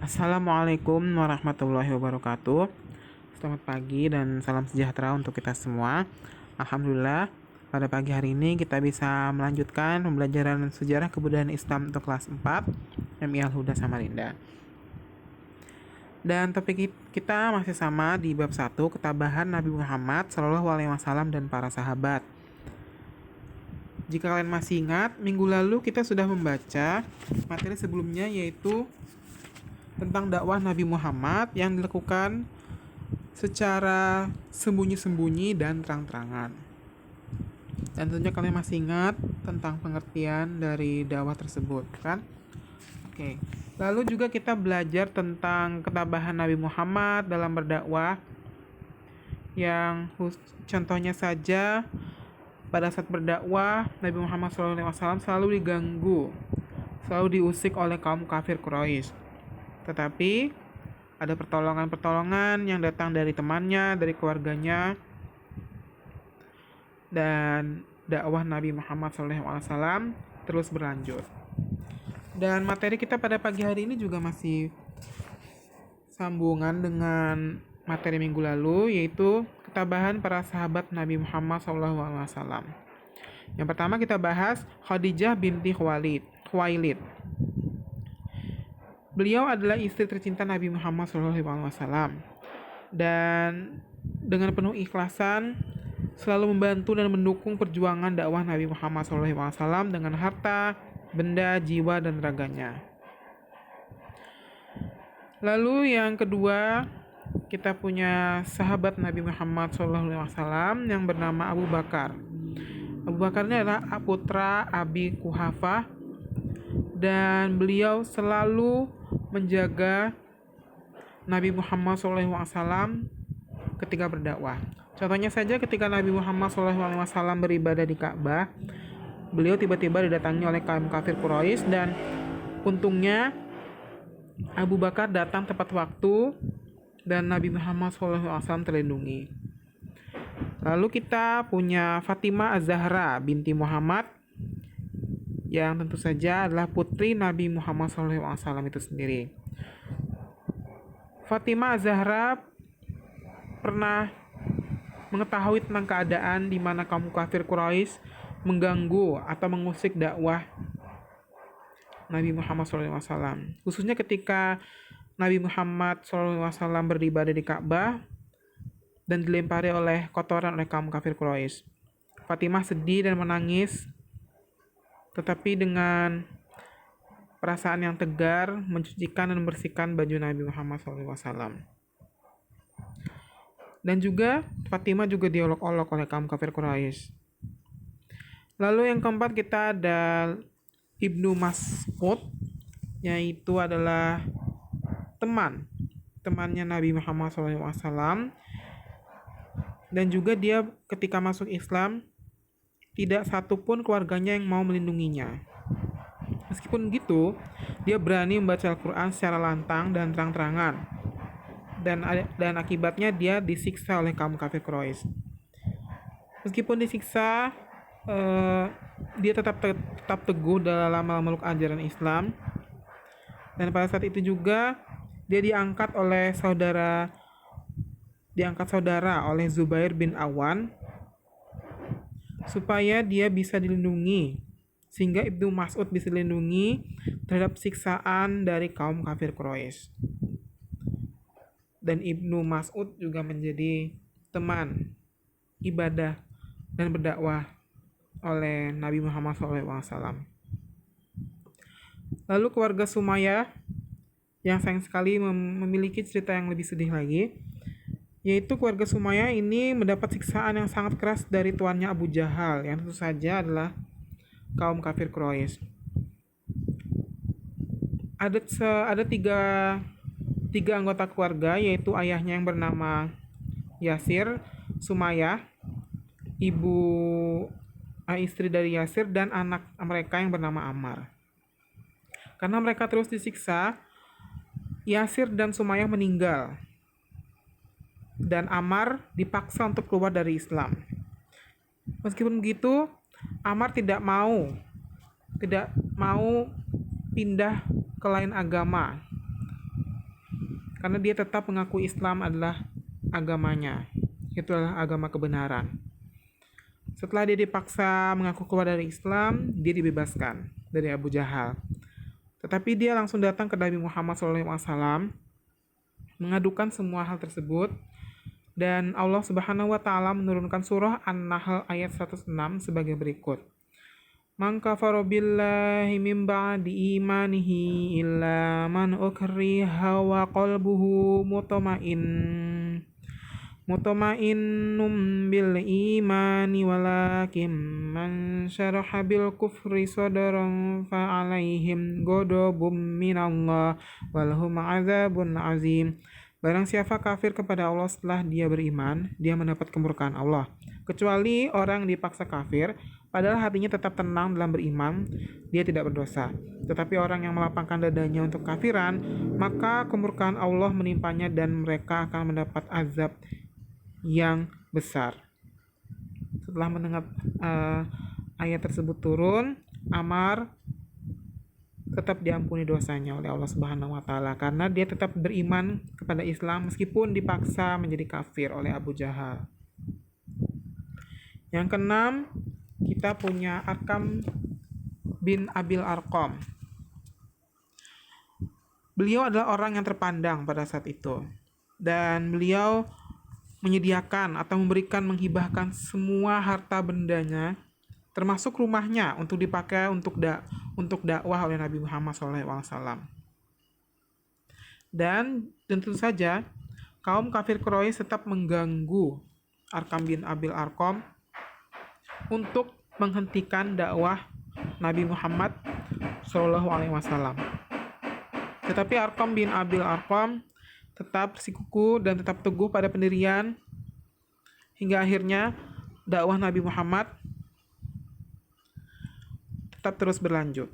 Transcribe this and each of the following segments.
Assalamualaikum warahmatullahi wabarakatuh. Selamat pagi dan salam sejahtera untuk kita semua. Alhamdulillah, pada pagi hari ini kita bisa melanjutkan pembelajaran sejarah kebudayaan Islam untuk kelas 4 MI Al-Huda Samarinda. Dan topik kita masih sama di bab 1, ketabahan Nabi Muhammad SAW dan para sahabat. Jika kalian masih ingat, minggu lalu kita sudah membaca materi sebelumnya, yaitu tentang dakwah Nabi Muhammad yang dilakukan secara sembunyi-sembunyi dan terang-terangan. Dan tentunya kalian masih ingat tentang pengertian dari dakwah tersebut, kan? Oke. Lalu juga kita belajar tentang ketabahan Nabi Muhammad dalam berdakwah, yang contohnya saja pada saat berdakwah Nabi Muhammad SAW selalu diganggu, selalu diusik oleh kaum kafir Quraisy. Tetapi ada pertolongan-pertolongan yang datang dari temannya, dari keluarganya, dan dakwah Nabi Muhammad SAW terus berlanjut. Dan materi kita pada pagi hari ini juga masih sambungan dengan materi minggu lalu, yaitu ketabahan para sahabat Nabi Muhammad SAW. Yang pertama kita bahas Khadijah binti Khuwailid. Beliau adalah istri tercinta Nabi Muhammad SAW, dan dengan penuh ikhlasan selalu membantu dan mendukung perjuangan dakwah Nabi Muhammad SAW dengan harta, benda, jiwa, dan raganya. Lalu yang kedua, kita punya sahabat Nabi Muhammad SAW yang bernama Abu Bakar. Abu Bakar ini adalah putra Abi Kuhafah, dan beliau selalu menjaga Nabi Muhammad SAW ketika berdakwah. Contohnya saja ketika Nabi Muhammad SAW beribadah di Ka'bah, beliau tiba-tiba didatangi oleh kaum kafir Quraisy, dan untungnya Abu Bakar datang tepat waktu dan Nabi Muhammad SAW terlindungi. Lalu kita punya Fatimah Az-Zahra binti Muhammad, yang tentu saja adalah putri Nabi Muhammad SAW itu sendiri. Fatimah Az-Zahra pernah mengetahui tentang keadaan di mana kaum kafir Quraisy mengganggu atau mengusik dakwah Nabi Muhammad SAW. Khususnya ketika Nabi Muhammad SAW beribadah di Ka'bah dan dilempari oleh kotoran oleh kaum kafir Quraisy. Fatimah sedih dan menangis, tetapi dengan perasaan yang tegar mencucikan dan membersihkan baju Nabi Muhammad SAW. Dan juga Fatimah juga diolok-olok oleh kaum kafir Quraisy. Lalu yang keempat kita ada Ibnu Mas'ud, yaitu adalah temannya Nabi Muhammad SAW, dan juga dia ketika masuk Islam tidak satupun keluarganya yang mau melindunginya. Meskipun begitu, dia berani membaca Al-Quran secara lantang dan terang-terangan, dan akibatnya dia disiksa oleh kaum kafir Quraisy. Meskipun disiksa, dia tetap teguh dalam memeluk ajaran Islam, dan pada saat itu juga dia diangkat saudara oleh Zubair bin Awan supaya dia bisa dilindungi, sehingga Ibnu Mas'ud bisa dilindungi terhadap siksaan dari kaum kafir Quraisy. Dan Ibnu Mas'ud juga menjadi teman ibadah dan berdakwah oleh Nabi Muhammad SAW. Lalu keluarga Sumayyah yang sayang sekali memiliki cerita yang lebih sedih lagi, yaitu keluarga Sumayyah ini mendapat siksaan yang sangat keras dari tuannya Abu Jahal, yang tentu saja adalah kaum kafir Quraisy. Ada tiga anggota keluarga, yaitu ayahnya yang bernama Yasir, Sumayyah, istri dari Yasir, dan anak mereka yang bernama Ammar. Karena mereka terus disiksa, Yasir dan Sumayyah meninggal, dan Ammar dipaksa untuk keluar dari Islam. Meskipun begitu, Ammar tidak mau pindah ke lain agama, karena dia tetap mengakui Islam adalah agamanya. Itu adalah agama kebenaran. Setelah dia dipaksa mengaku keluar dari Islam, dia dibebaskan dari Abu Jahal. Tetapi dia langsung datang ke Nabi Muhammad SAW mengadukan semua hal tersebut, dan Allah Subhanahu wa taala menurunkan surah An-Nahl ayat 106 sebagai berikut. Man kafara billahi min ba'di imanihi illa man ukriha wa qalbuhu mutmainnum bil imani walakin man syaraha bil kufri sadran fa alaihim ghadabun minallah walhum adzabun azim. Barang siapa kafir kepada Allah setelah dia beriman, dia mendapat kemurkaan Allah. Kecuali orang dipaksa kafir, padahal hatinya tetap tenang dalam beriman, dia tidak berdosa. Tetapi orang yang melapangkan dadanya untuk kafiran, maka kemurkaan Allah menimpanya dan mereka akan mendapat azab yang besar. Setelah mendengar ayat tersebut turun, Ammar tetap diampuni dosanya oleh Allah Subhanahu wa taala karena dia tetap beriman kepada Islam meskipun dipaksa menjadi kafir oleh Abu Jahal. Yang keenam, kita punya Arkam bin Abil Arqam. Beliau adalah orang yang terpandang pada saat itu, dan beliau menyediakan atau menghibahkan semua harta bendanya, termasuk rumahnya, untuk dipakai untuk dakwah oleh Nabi Muhammad SAW. Dan tentu saja kaum kafir Quraisy tetap mengganggu Arkam bin Abil Arqam untuk menghentikan dakwah Nabi Muhammad SAW. Tetapi Arkam bin Abil Arqam tetap bersikukuh dan tetap teguh pada pendirian hingga akhirnya dakwah Nabi Muhammad tetap terus berlanjut.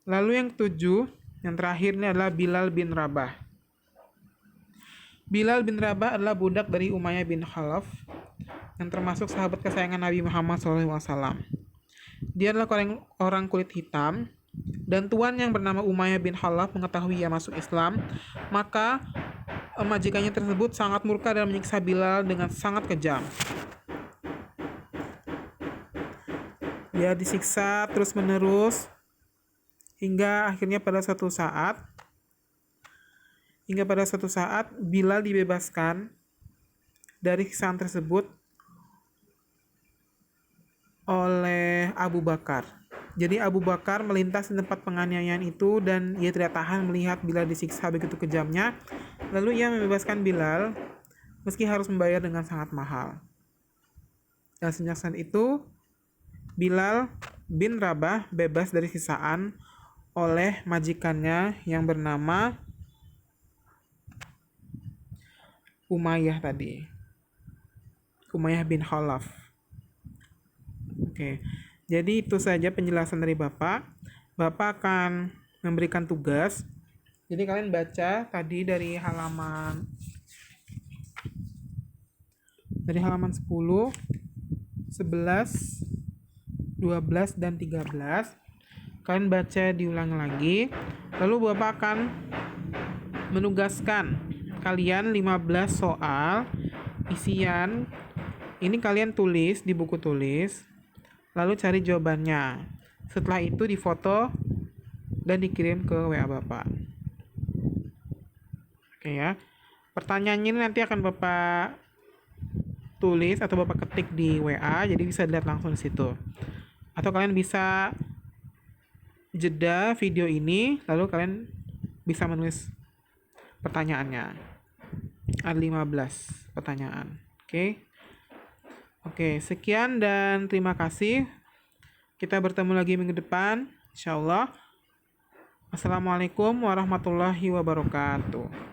Lalu yang ketujuh, yang terakhir ini adalah Bilal bin Rabah. Bilal bin Rabah adalah budak dari Umayyah bin Khalaf yang termasuk sahabat kesayangan Nabi Muhammad SAW. Dia adalah orang kulit hitam, dan tuan yang bernama Umayyah bin Khalaf mengetahui ia masuk Islam, maka majikannya tersebut sangat murka dan menyiksa Bilal dengan sangat kejam. Dia disiksa terus-menerus hingga akhirnya pada suatu saat Bilal dibebaskan dari siksaan tersebut oleh Abu Bakar. Jadi Abu Bakar melintas di tempat penganiayaan itu dan ia tidak tahan melihat Bilal disiksa begitu kejamnya. Lalu ia membebaskan Bilal meski harus membayar dengan sangat mahal. Dan sejak saat itu Bilal bin Rabah bebas dari siksaan oleh majikannya yang bernama Umayyah tadi. Umayyah bin Khalaf. Oke. Jadi itu saja penjelasan dari Bapak. Bapak akan memberikan tugas. Jadi kalian baca tadi dari halaman 10, 11, 12 dan 13. Kalian baca diulang lagi. Lalu Bapak akan menugaskan kalian 15 soal isian. Ini kalian tulis di buku tulis. Lalu cari jawabannya. Setelah itu difoto dan dikirim ke WA Bapak. Oke ya. Pertanyaannya ini nanti akan Bapak tulis atau Bapak ketik di WA, jadi bisa dilihat langsung di situ. Atau kalian bisa jeda video ini, lalu kalian bisa menulis pertanyaannya. Ada 15 pertanyaan. Oke, sekian dan terima kasih. Kita bertemu lagi minggu depan, insyaallah. Assalamualaikum warahmatullahi wabarakatuh.